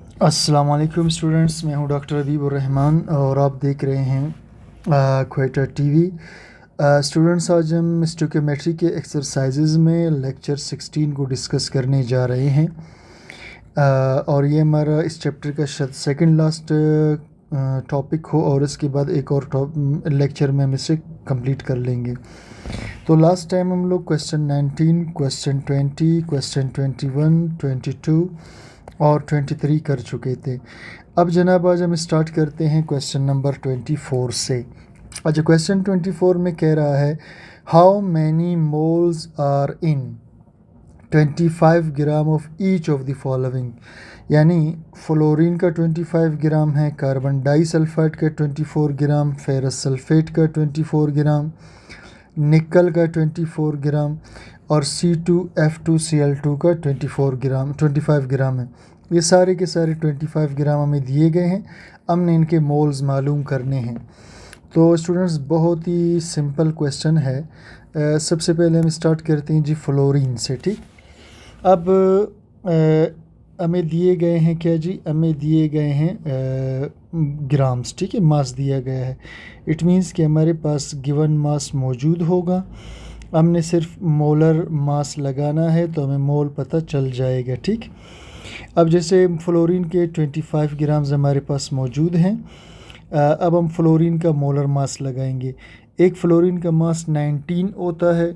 अस्सलाम वालेकुम स्टूडेंट्स, मैं हूं डॉक्टर अबीबुर रहमान और आप देख रहे हैं क्वेटा टीवी। स्टूडेंट्स, आज हम स्टोइकियोमेट्री के एक्सरसाइजेज में लेक्चर 16 को डिस्कस करने जा रहे हैं। और ये हमारा इस चैप्टर का शायद सेकंड लास्ट टॉपिक हो और इसके बाद एक और लेक्चर में हम इसे कंप्लीट कर लेंगे। तो लास्ट टाइम हम लोग क्वेश्चन 19, क्वेश्चन 20, क्वेश्चन 21, 22 और 23 कर चुके थे। अब जनाब आज हम स्टार्ट करते हैं क्वेश्चन नंबर 24 से। अच्छा, क्वेश्चन 24 में कह रहा है how many moles are in 25 gram of each of the following. यानी फ्लोरीन का 25 ग्राम है, कार्बन डाइसल्फाइड का 24 ग्राम, फेरस सल्फेट का 24 ग्राम, निकल का 24 ग्राम और C2F2Cl2 का 25 ग्राम है। ये सारे के सारे 25 ग्राम हमें दिए गए हैं, हमने इनके मोल्स मालूम करने हैं। तो स्टूडेंट्स, बहुत ही सिंपल क्वेश्चन है। सबसे पहले हम स्टार्ट करते हैं जी फ्लोरीन से। ठीक, अब हमें दिए गए हैं क्या जी, हमें दिए गए हैं ग्राम्स। ठीक है, मास दिया गया है। इट मीन्स कि हमारे पास गिवन मास मौजूद होगा, हमने सिर्फ मोलर मास लगाना है तो हमें मोल पता चल जाएगा। ठीक, अब जैसे फ्लोरीन के 25 ग्राम्स हमारे पास मौजूद हैं। अब हम फ्लोरीन का मोलर मास लगाएंगे। एक फ्लोरीन का मास 19 होता है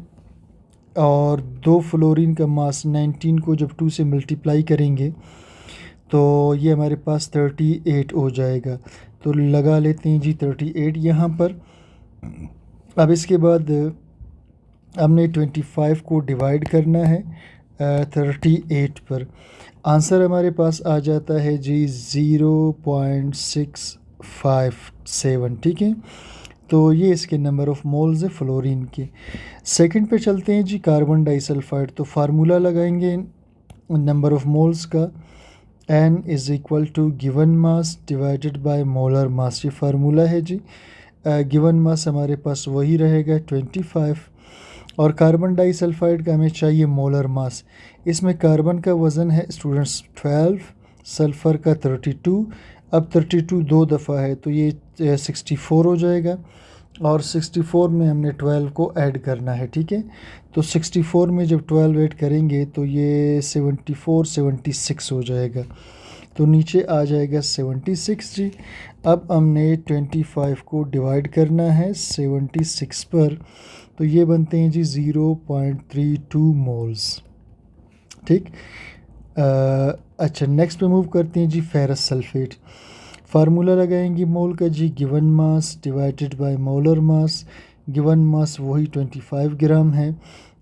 और दो फ्लोरीन का मास 19 को जब 2 से मल्टीप्लाई करेंगे तो ये हमारे पास 38 हो जाएगा। तो लगा लेते हैं जी 38 यहाँ पर। अब इसके बाद हमने 25 को डिवाइड करना है 38 पर। आंसर हमारे पास आ जाता है जी 0.657। ठीक है, तो ये इसके नंबर ऑफ़ मोल्स है फ्लोरीन के। सेकंड पे चलते हैं जी, कार्बन डाइसल्फाइड। तो फार्मूला लगाएंगे नंबर ऑफ़ मोल्स का, N is equal to given mass divided by molar mass. ये फार्मूला है जी। गिवन मास हमारे पास वही रहेगा 25 और कार्बन डाइसल्फाइड का हमें चाहिए मोलर मास। इसमें कार्बन का वज़न है स्टूडेंट्स 12, सल्फ़र का 32। अब 32 दो दफ़ा है तो ये 64 हो जाएगा और 64 में हमने 12 को ऐड करना है। ठीक है, तो 64 में जब 12 ऐड करेंगे तो ये 76 हो जाएगा, तो नीचे आ जाएगा 76 जी। अब हमने 25 को डिवाइड करना है 76 पर, तो ये बनते हैं जी 0.32 मोल्स। ठीक, अच्छा नेक्स्ट पे मूव करते हैं जी, फेरस सल्फेट। फार्मूला लगाएंगे मोल का जी, given mass divided by molar mass. Given mass वही 25 ग्राम है,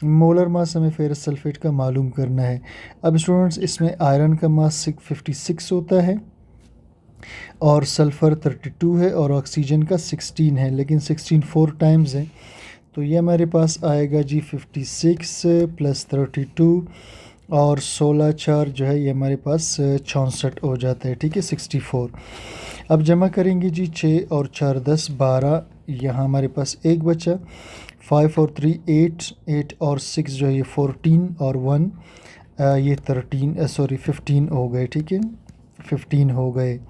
मोलर मास हमें फेरस सल्फेट का मालूम करना है। अब स्टूडेंट्स, इसमें आयरन का मास 56 होता है और सल्फ़र 32 है और ऑक्सीजन का 16 है, लेकिन 16 4 टाइम्स है, तो ये हमारे पास आएगा जी 56 प्लस 32 और 16 4 जो है ये हमारे पास 64 हो जाता है। ठीक है, 64। अब जमा करेंगे जी, 6 और 4 10 12, यहाँ हमारे पास एक बचा। 5 और 3 8, 8 और 6 जो है ये 14 और 1 ये 13 15 हो गए। ठीक है, 15 हो गए।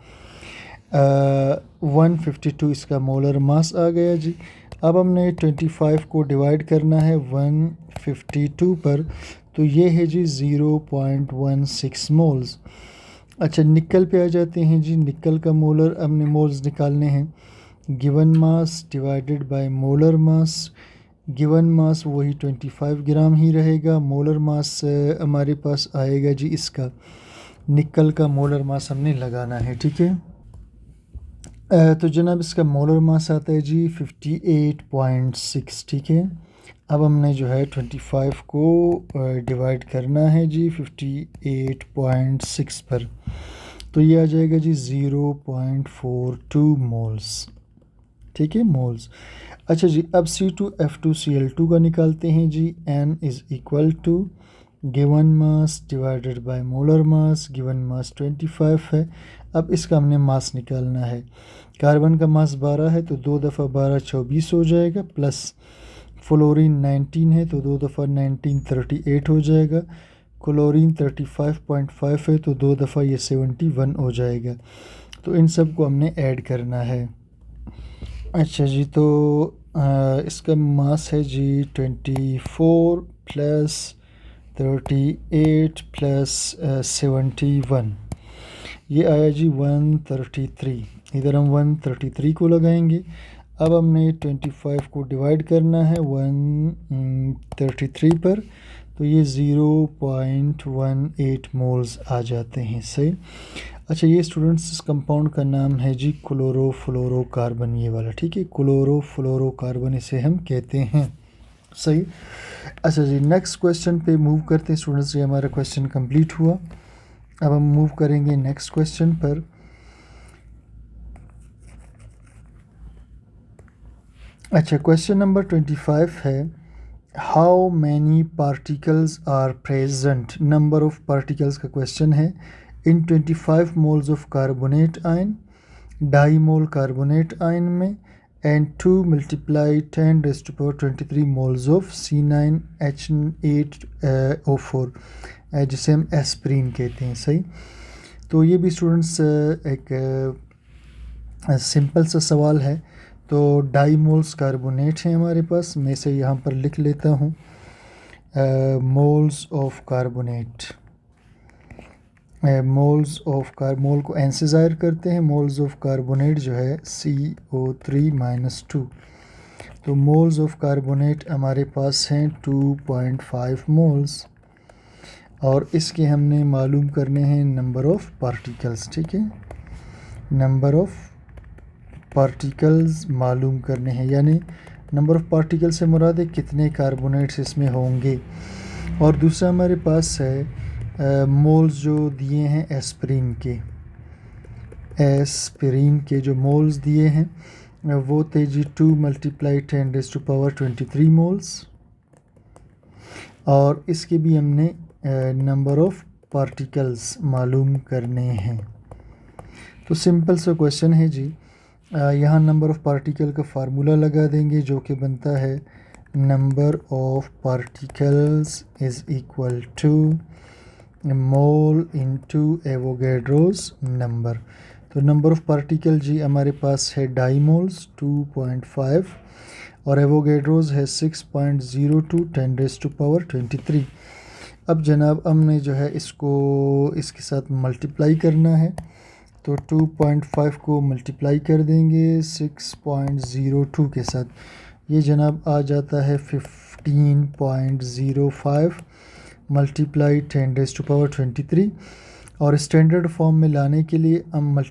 152 इसका मोलर मास आ गया जी। अब हमने 25 को डिवाइड करना है 152 पर, तो ये है जी 0.16 मोल्स। अच्छा, निकल पे आ जाते हैं जी। निकल का मोलर हमने मोल्स निकालने हैं, given mass divided by molar mass. Given mass वही 25 ग्राम ही रहेगा, मोलर मास हमारे पास आएगा जी इसका, निकल का मोलर मास हमने लगाना है। ठीक है, तो जनाब इसका मोलर मास आता है जी 58.6। ठीक है, अब हमने जो है 25 को डिवाइड करना है जी 58.6 पर, तो ये आ जाएगा जी 0.42 मोल्स। ठीक है, मोल्स। अच्छा जी, अब C2F2Cl2 का निकालते हैं जी। N is equal to given mass divided by molar mass. Given mass 25 है, अब इसका हमने मास निकालना है। कार्बन का मास 12 है तो 2 दफ़ा 12 24 हो जाएगा, प्लस फ्लोरीन 19 है तो 2 दफ़ा 19 38 हो जाएगा, क्लोरीन 35.5 है, तो 2 दफ़ा ये 71 हो जाएगा। तो इन सब को हमने ऐड करना है। अच्छा जी, तो इसका मास है जी 24 प्लस 38 प्लस 71, ये आया जी 133। इधर हम 133 को लगाएंगे। अब हमने 25 को डिवाइड करना है 133 पर, तो ये 0.18 मोल्स आ जाते हैं। सही। अच्छा, ये स्टूडेंट्स इस कंपाउंड का नाम है जी क्लोरोफ्लोरोकार्बन, ये वाला, ठीक है, क्लोरोफ्लोरोकार्बन इसे हम कहते हैं। सही। अच्छा जी, नेक्स्ट क्वेश्चन पे मूव करते हैं स्टूडेंट्स। ये हमारा क्वेश्चन कंप्लीट हुआ। अब हम मूव करेंगे नेक्स्ट क्वेश्चन पर। अच्छा, क्वेश्चन नंबर 25 है, how many particles are present. Number of particles का क्वेश्चन है in 25 moles of carbonate ion, ढाई मोल कार्बोनेट आयन में, and 2 multiply 10⁻23 moles of C9H8O4, जिसे हम एस्प्रीन कहते हैं। सही। तो ये भी स्टूडेंट्स एक सिंपल सा सवाल है। तो ढाई मोल्स कार्बोनेट हैं हमारे पास, मैं से यहाँ पर लिख लेता हूँ मोल्स ऑफ कार्बोनेट। मोल को एन से ज़ाहिर करते हैं। मोल्स ऑफ कार्बोनेट जो है CO3-2, तो मोल्स ऑफ कार्बोनेट हमारे पास हैं 2.5 मोल्स, और इसके हमने मालूम करने हैं नंबर ऑफ़ पार्टिकल्स। ठीक है, नंबर ऑफ़ पार्टिकल्स मालूम करने हैं, यानी नंबर ऑफ़ पार्टिकल से मुराद है कितने कार्बोनेट्स इसमें होंगे। और दूसरा हमारे पास है मोल्स जो दिए हैं एस्पिरिन के जो मोल्स दिए हैं वो थे जी 2 मल्टीप्लाई 10⁻23 मोल्स, और इसके भी हमने नंबर ऑफ़ पार्टिकल्स मालूम करने हैं। तो सिंपल सा क्वेश्चन है जी। यहाँ नंबर ऑफ़ पार्टिकल का फार्मूला लगा देंगे जो कि बनता है number of particles is equal to mole into Avogadro's number. तो नंबर ऑफ़ पार्टिकल जी हमारे पास है ढाई मोल्स 2.5, और एवोगैड्रोस है 6.02 10⁻23। अब जनाब हमने जो है इसको इसके साथ मल्टीप्लाई करना है, तो 2.5 को मल्टीप्लाई कर देंगे 6.02 के साथ, ये जनाब आ जाता है 15.05 मल्टीप्लाई 10⁻23। और स्टैंडर्ड फॉर्म में लाने के लिए हम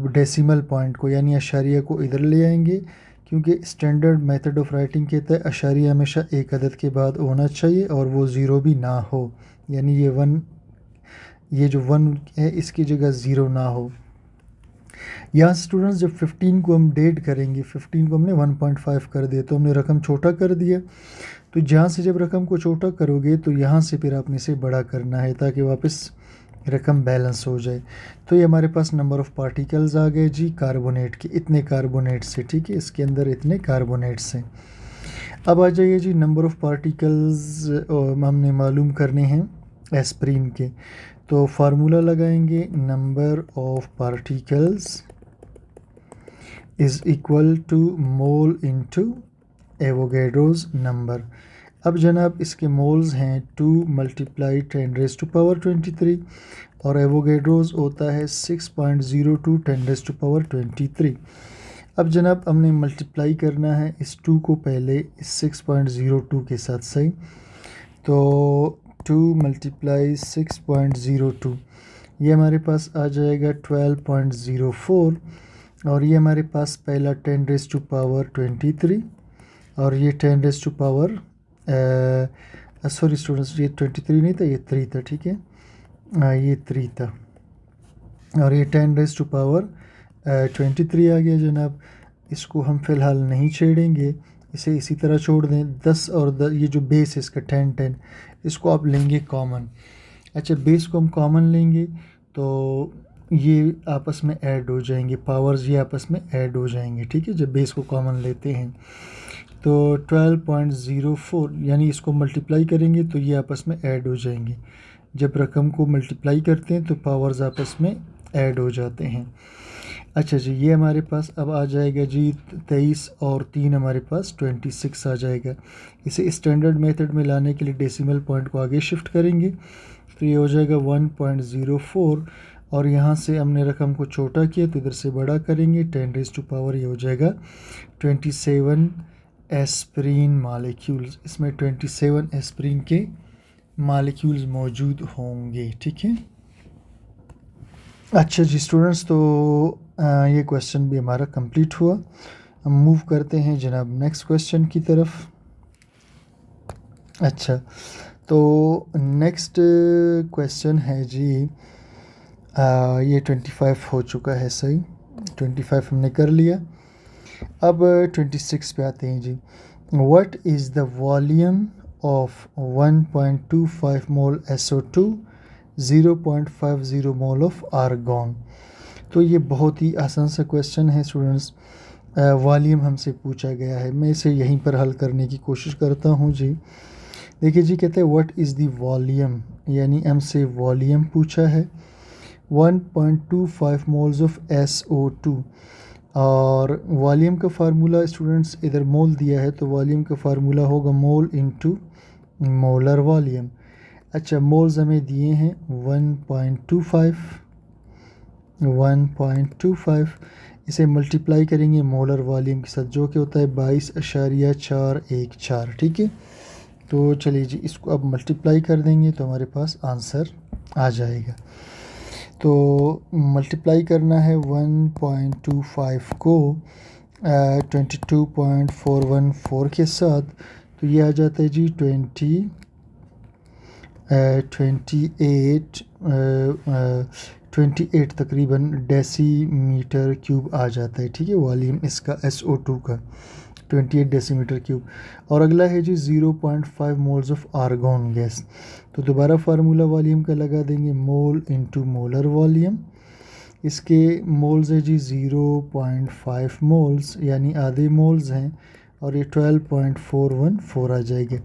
डेसिमल पॉइंट को यानी अशारिया को इधर ले आएंगे, क्योंकि स्टैंडर्ड मेथड ऑफ राइटिंग कहता है अशारिया हमेशा एक अदद के बाद होना चाहिए और वो ज़ीरो भी ना हो, यानी ये जो 1 है इसकी जगह ज़ीरो ना हो। यहाँ स्टूडेंट्स जब 15 को हम डेड करेंगे, 15 को हमने 1.5 कर दिया तो हमने रकम छोटा कर दिया, तो जहाँ से जब रकम को छोटा करोगे तो यहाँ से फिर आपने इसे बड़ा करना है ताकि वापस रकम बैलेंस हो जाए। तो ये हमारे पास नंबर ऑफ़ पार्टिकल्स आ गए जी कार्बोनेट के, इतने कार्बोनेट्स से, ठीक है, इसके अंदर इतने कार्बोनेट्स हैं। अब आ जाइए जी नंबर ऑफ़ पार्टिकल्स हमने मालूम करने हैं एस्प्रीन के, तो फार्मूला लगाएंगे number of particles is equal to mole into Avogadro's number. अब जनाब इसके मोल्स हैं 2 मल्टीप्लाई 10⁻23 और एवोगैड्रोस होता है 6.02 10⁻23। अब जनाब हमने मल्टीप्लाई करना है इस 2 को पहले इस 6.02 के साथ। सही। तो 2 मल्टीप्लाई 6.02, ये हमारे पास आ जाएगा 12.04, और ये हमारे पास पहला 10⁻23 और ये 10⁻, सॉरी स्टूडेंट्स, ये 23 नहीं था, ये 3 था, ठीक है, ये 3 था, और ये 10⁻23 आ गया जनाब। इसको हम फ़िलहाल नहीं छेड़ेंगे, इसे इसी तरह छोड़ दें। 10 और ये जो बेस है इसका 10 इसको आप लेंगे कॉमन। अच्छा, बेस को हम कॉमन लेंगे तो ये आपस में ऐड हो जाएंगे, पावर्स ये आपस में ऐड हो जाएंगे, ठीक है, जब बेस को कॉमन लेते हैं। तो 12.04 यानी इसको मल्टीप्लाई करेंगे तो ये आपस में ऐड हो जाएंगे। जब रकम को मल्टीप्लाई करते हैं तो पावर्स आपस में ऐड हो जाते हैं। अच्छा जी, ये हमारे पास अब आ जाएगा जी 23 और 3 हमारे पास 26 आ जाएगा। इसे स्टैंडर्ड मेथड में लाने के लिए डेसिमल पॉइंट को आगे शिफ्ट करेंगे तो ये हो जाएगा 1.04 और यहाँ से हमने रकम को छोटा किया तो इधर से बड़ा करेंगे 10 रेज़ टू पावर ये हो जाएगा 27 एस्पिरिन मालिक्यूल्स। इसमें 27 एस्पिरिन के मालिक्यूल्स मौजूद होंगे। ठीक है। अच्छा जी स्टूडेंट्स, तो ये क्वेश्चन भी हमारा कंप्लीट हुआ। हम मूव करते हैं जनाब नेक्स्ट क्वेश्चन की तरफ। अच्छा, तो नेक्स्ट क्वेश्चन है जी ये 25 हो चुका है, सही 25 हमने कर लिया। अब 26 पे आते हैं जी। What is the volume of 1.25 mole SO2 0.50 mole of argon. तो ये बहुत ही आसान सा क्वेश्चन है स्टूडेंट्स। वॉल्यूम हमसे पूछा गया है, मैं इसे यहीं पर हल करने की कोशिश करता हूँ जी। देखिए जी, कहते हैं व्हाट इज़ द वॉल्यूम, यानी हमसे वॉल्यूम पूछा है 1.25 मोल्स ऑफ SO2 और वॉल्यूम का फार्मूला स्टूडेंट्स इधर मोल दिया है तो वॉल्यूम का फार्मूला होगा मोल इनटू मोलर वॉल्यूम। अच्छा, मोल्स हमें दिए हैं 1.25, इसे मल्टीप्लाई करेंगे मोलर वॉल्यूम के साथ जो कि होता है 22.414। ठीक है, तो चलिए जी इसको अब मल्टीप्लाई कर देंगे तो हमारे पास आंसर आ जाएगा। तो मल्टीप्लाई करना है 1.25 को 22.414 के साथ तो ये आ जाता है जी 28 तकरीबन डेसीमीटर क्यूब आ जाता है। ठीक है, वॉल्यूम इसका SO2 का 28 डेसीमीटर क्यूब। और अगला है जी 0.5 मोल्स ऑफ आर्गॉन गैस। तो दोबारा फार्मूला वॉल्यूम का लगा देंगे मोल इनटू मोलर वॉल्यूम। इसके मोल्स है जी 0.5 मोल्स यानी आधे मोल्स हैं और ये 12.414 आ जाएंगे।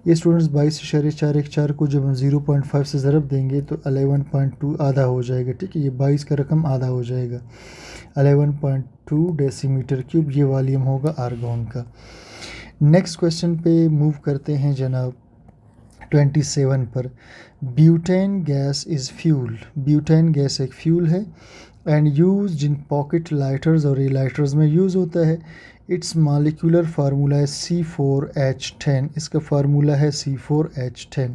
ये स्टूडेंट्स 22.414 को जब हम 0.5 से ज़रब देंगे तो 11.2 आधा हो जाएगा। ठीक है, ये 22 का रकम आधा हो जाएगा 11.2 डेसीमीटर क्यूब। ये वॉल्यूम होगा आर्गॉन का। नेक्स्ट क्वेश्चन पे मूव करते हैं जनाब 27 पर। Butane gas is fuel. Butane gas एक फ्यूल है and use in pocket lighters और ये लाइटर्स में यूज़ होता है। इट्स मालिकुलर फार्मूला है C4H10। इसका फार्मूला है C4H10।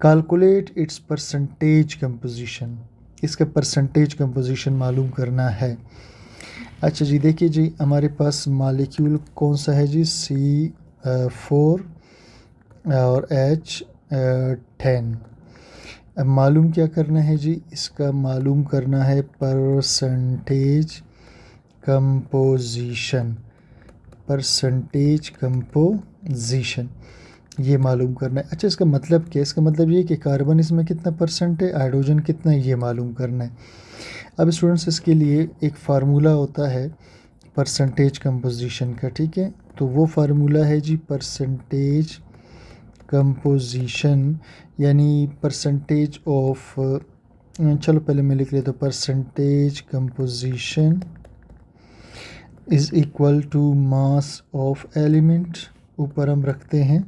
Calculate its percentage composition. इसका परसेंटेज कंपोजिशन मालूम करना है। अच्छा जी, देखिए जी हमारे पास मालिक्यूल कौन सा है जी C4 और H10। अब मालूम क्या करना है जी, इसका मालूम करना है परसेंटेज कंपोजिशन। परसेंटेज कंपोजिशन ये मालूम करना है। अच्छा, इसका मतलब क्या है? इसका मतलब ये कि कार्बन इसमें कितना परसेंट है, हाइड्रोजन कितना है, ये मालूम करना है। अब स्टूडेंट्स इसके लिए एक फार्मूला होता है परसेंटेज कंपोजिशन का। ठीक है, तो वो फार्मूला है जी परसेंटेज कंपोजिशन यानी परसेंटेज ऑफ, चलो पहले मैं लिख लेता हूँ, percentage composition is equal to mass of element. ऊपर हम रखते हैं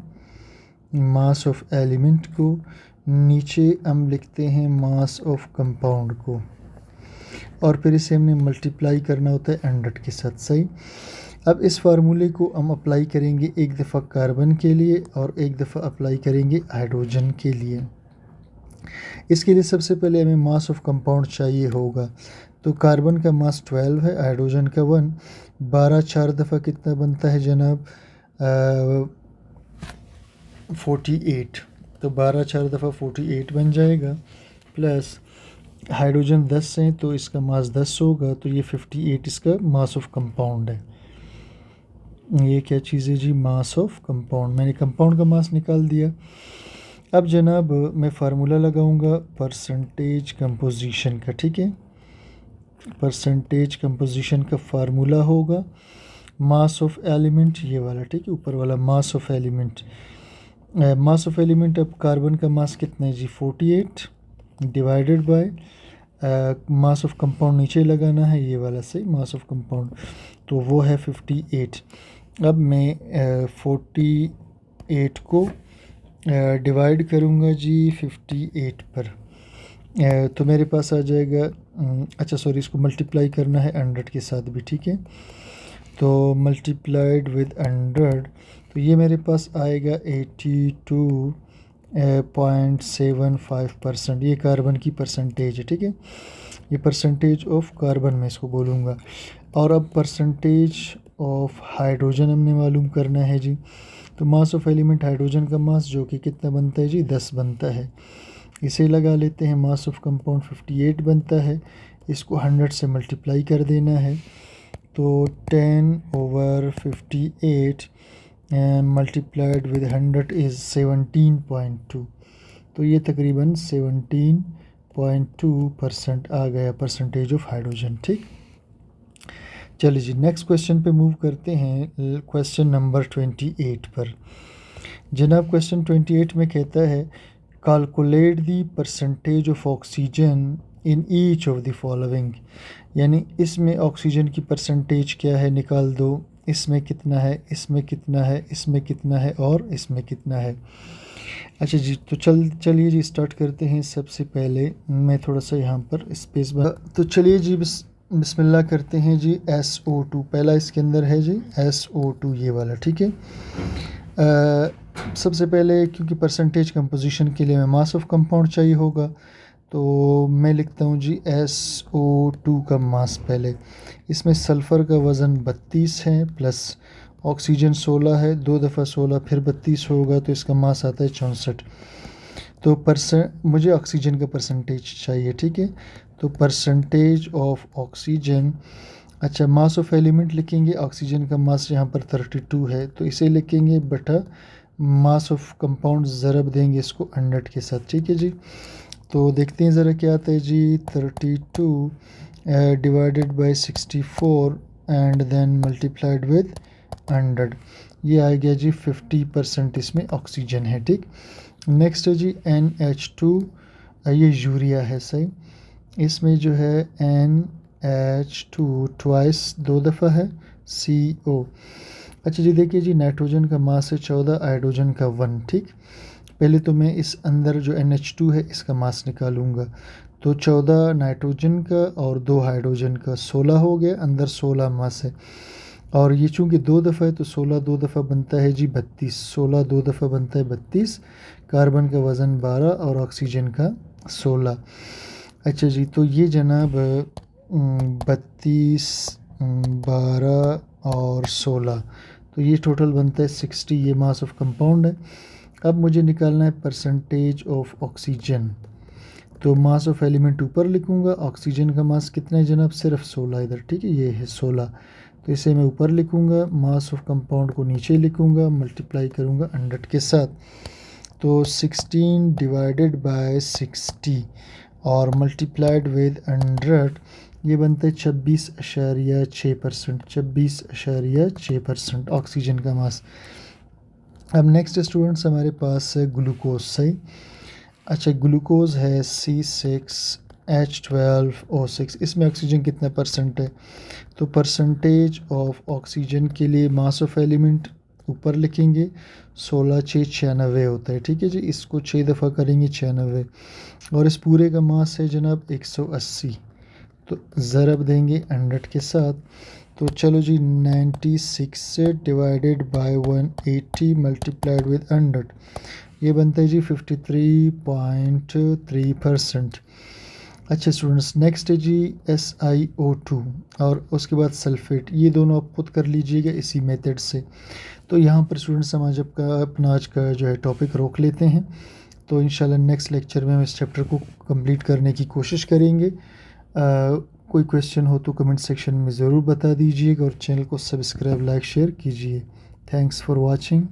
मास ऑफ एलिमेंट को, नीचे हम लिखते हैं मास ऑफ कंपाउंड को और फिर इसे हमने मल्टीप्लाई करना होता है 100 के साथ। सही। अब इस फार्मूले को हम अप्लाई करेंगे एक दफ़ा कार्बन के लिए और एक दफ़ा अप्लाई करेंगे हाइड्रोजन के लिए। इसके लिए सबसे पहले हमें मास ऑफ कंपाउंड चाहिए होगा। तो कार्बन का मास 12 है, हाइड्रोजन का 1। 12 4 दफ़ा कितना बनता है जनाब 48। तो 12 4 दफ़ा 48 बन जाएगा, प्लस हाइड्रोजन 10 है तो इसका मास 10 होगा, तो ये 58 इसका मास ऑफ कंपाउंड है। ये क्या चीज़ है जी, मास ऑफ कंपाउंड। मैंने कंपाउंड का मास निकाल दिया। अब जनाब मैं फार्मूला लगाऊंगा परसेंटेज कंपोजिशन का। ठीक है, परसेंटेज कंपोजिशन का फार्मूला होगा मास ऑफ एलिमेंट ये वाला, ठीक है, ऊपर वाला मास of element. Mass of element, अब कार्बन का मास कितना है जी 48 divided by mass of compound नीचे लगाना है, ये वाला सही मास ऑफ कंपाउंड, तो वो है 58। अब मैं 48 को डिवाइड करूँगा जी 58 पर, तो मेरे पास आ जाएगा अच्छा सॉरी, इसको मल्टीप्लाई करना है 100 के साथ भी, ठीक है, तो मल्टीप्लाइड विद 100, तो ये मेरे पास आएगा 82.75%। ये कार्बन की परसेंटेज है, ठीक है, ये परसेंटेज ऑफ कार्बन में इसको बोलूँगा। और अब परसेंटेज ऑफ हाइड्रोजन हमने मालूम करना है जी, तो मास ऑफ एलिमेंट हाइड्रोजन का मास जो कि कितना बनता है जी 10 बनता है, इसे लगा लेते हैं। मास ऑफ कंपाउंड 58 बनता है, इसको 100 से मल्टीप्लाई कर देना है, तो 10/58 मल्टीप्लाइड विद 100 इज़ 17.2, तो ये तकरीबन 17.2% आ गया परसेंटेज ऑफ हाइड्रोजन, ठीक। चलिए जी नेक्स्ट क्वेश्चन पे मूव करते हैं, क्वेश्चन नंबर 28 पर। जनाब क्वेश्चन 28 में कहता है calculate the percentage of oxygen in each of the following, यानी इसमें ऑक्सीजन की परसेंटेज क्या है निकाल दो, इसमें कितना है, इसमें कितना है, इसमें कितना है और इसमें कितना है। अच्छा जी, तो चलिए जी स्टार्ट करते हैं। सबसे पहले मैं थोड़ा सा यहाँ पर स्पेस तो चलिए जी बिस्मिल्लाह करते हैं जी। SO2 पहला इसके अंदर है जी SO2 ये वाला, ठीक है। सबसे पहले क्योंकि परसेंटेज कंपोजिशन के लिए मैं मास ऑफ कंपाउंड चाहिए होगा, तो मैं लिखता हूँ जी SO2 का मास पहले। इसमें सल्फ़र का वज़न 32 है प्लस ऑक्सीजन 16 है, 2 दफ़ा 16 फिर 32 होगा, तो इसका मास आता है 64। तो मुझे ऑक्सीजन का परसेंटेज चाहिए, ठीक है, तो परसेंटेज ऑफ ऑक्सीजन, अच्छा मास ऑफ एलिमेंट लिखेंगे, ऑक्सीजन का मास यहाँ पर 32 है, तो इसे लिखेंगे बटा मास ऑफ कंपाउंड, ज़रब देंगे इसको 100 के साथ, ठीक है जी। तो देखते हैं ज़रा क्या आता है जी। 32 divided by 64 and then multiplied with 100, ये आ गया जी 50% इसमें ऑक्सीजन है, ठीक। नेक्स्ट है जी NH2, ये यूरिया है सही, इसमें जो है NH2 ट्वाइस 2 दफ़ा है CO। अच्छा जी देखिए जी नाइट्रोजन का मास है 14, हाइड्रोजन का 1, ठीक। पहले तो मैं इस अंदर जो NH2 है इसका मास निकालूंगा, तो 14 नाइट्रोजन का और 2 हाइड्रोजन का 16 हो गया, अंदर 16 मास है, और ये चूँकि 2 दफ़ा है तो 16 2 दफ़ा बनता है जी 32, 16 2 दफ़ा बनता है 32, कार्बन का वज़न 12 और ऑक्सीजन का 16। अच्छा जी, तो ये जनाब 32 12 और 16, तो ये टोटल बनता है 60, ये मास ऑफ कंपाउंड है। अब मुझे निकालना है परसेंटेज ऑफ ऑक्सीजन, तो मास ऑफ एलिमेंट ऊपर लिखूंगा, ऑक्सीजन का मास कितना है जनाब सिर्फ 16 इधर, ठीक है, ये है 16, तो इसे मैं ऊपर लिखूंगा, मास ऑफ कंपाउंड को नीचे लिखूंगा, मल्टीप्लाई करूंगा 100 के साथ, तो 16 डिवाइडेड बाय 60 और मल्टीप्लाइड विद 100, ये बनता है 26.6%, 26.6% ऑक्सीजन का मास। अब नेक्स्ट स्टूडेंट्स हमारे पास है ग्लूकोज सही। अच्छा ग्लूकोज है C6H12O6, इसमें ऑक्सीजन कितना परसेंट है, तो परसेंटेज ऑफ ऑक्सीजन के लिए मास ऑफ एलिमेंट ऊपर लिखेंगे, 16 6 96 होता है, ठीक है जी, इसको 6 दफ़ा करेंगे 96, और इस पूरे का मास है जनाब 180, तो ज़रब देंगे 100 के साथ, तो चलो जी 96 से डिवाइडेड बाय 180 मल्टीप्लाइड विद 100, ये बनता है जी 53.3%। अच्छा स्टूडेंट्स नेक्स्ट है जी SiO2 और उसके बाद सल्फेट, ये दोनों आप खुद कर लीजिएगा इसी मेथड से। तो यहाँ पर स्टूडेंट्स हम अपना आज का जो है टॉपिक रोक लेते हैं, तो इंशाल्लाह नेक्स्ट लेक्चर में हम इस चैप्टर को कंप्लीट करने की कोशिश करेंगे। कोई क्वेश्चन हो तो कमेंट सेक्शन में ज़रूर बता दीजिएगा और चैनल को सब्सक्राइब लाइक शेयर कीजिए। Thanks for watching.